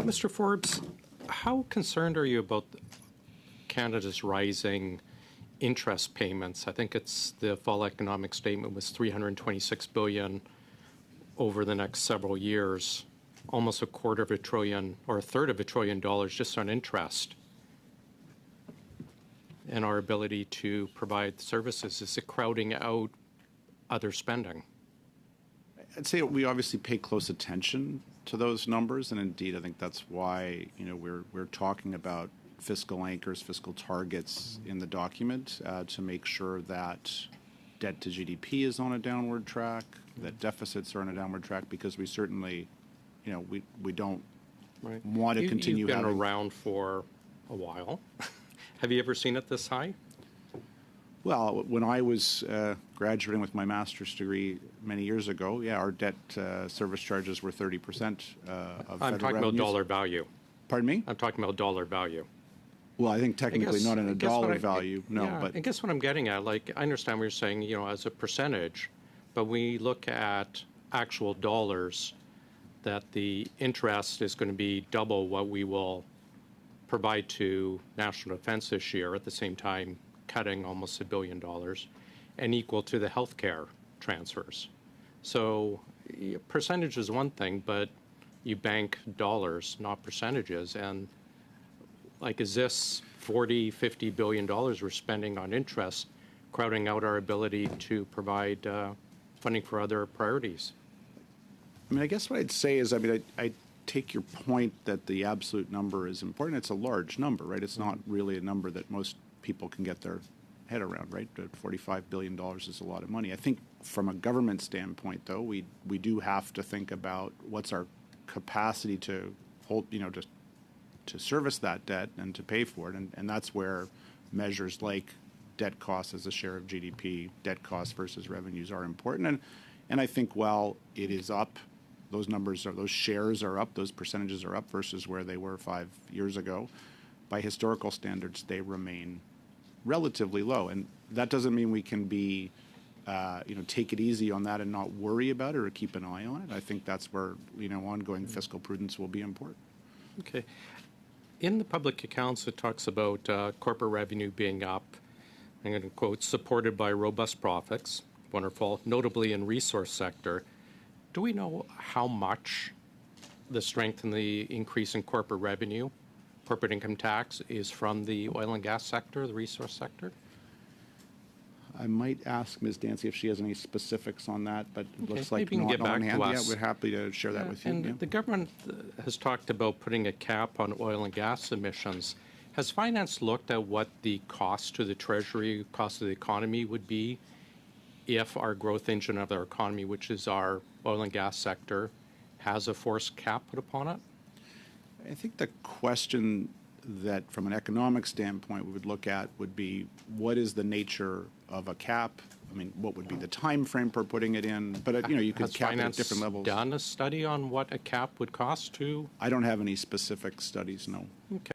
Mr. Forbes, how concerned are you about Canada's rising interest payments? I think it's the fall economic statement was $326 billion over the next several years, almost a quarter of a trillion or a third of a trillion dollars just on interest. And our ability to provide services, is it crowding out other spending? I'd say we obviously pay close attention to those numbers, and indeed, I think that's why we're talking about fiscal anchors, fiscal targets in the document to make sure that debt to GDP is on a downward track, that deficits are on a downward track, because we certainly, we don't want to continue. You've been around for a while. Have you ever seen it this high? Well, when I was graduating with my master's degree many years ago, our debt service charges were 30% of federal I'm talking revenues. about dollar value. Pardon me? I'm talking about dollar value. Well, I think technically not in a dollar value, no. Yeah, but I guess what I'm getting at, I understand what you're saying, as a percentage, but we look at actual dollars, that the interest is going to be double what we will provide to national defense this year, at the same time cutting almost $1 billion, and equal to the healthcare transfers. So percentage is one thing, but you bank dollars, not percentages. And is this $40–50 billion we're spending on interest crowding out our ability to provide funding for other priorities? I guess what I'd say is, I take your point that the absolute number is important. It's a large number, right? It's not really a number that most people can get their head around, right? $45 billion is a lot of money. I think from a government standpoint, though, we do have to think about what's our capacity to hold, to service that debt and to pay for it. And that's where measures like debt costs as a share of GDP, debt costs versus revenues are important. And I think while it is up, those shares are up, those percentages are up versus where they were 5 years ago. By historical standards, they remain relatively low. And that doesn't mean we can be, take it easy on that and not worry about it or keep an eye on it. I think that's where, ongoing fiscal prudence will be important. Okay. In the public accounts, it talks about corporate revenue being up, I'm going to quote, supported by robust profits, wonderful, notably in resource sector. Do we know how much the strength and the increase in corporate revenue, corporate income tax, is from the oil and gas sector, the resource sector? I might ask Ms. Dancy if she has any specifics on that, but it looks like maybe you can not get back on hand. to us. Yeah, we're happy to share that with you. And the government has talked about putting a cap on oil and gas emissions. Has finance looked at what the cost to the Treasury, cost of the economy would be if our growth engine of our economy, which is our oil and gas sector, has a forced cap put upon it? I think the question that from an economic standpoint we would look at would be, what is the nature of a cap? What would be the time frame for putting it in? But you could cap it at different levels. Has finance done a study on what a cap would cost to? I don't have any specific studies, no. Okay.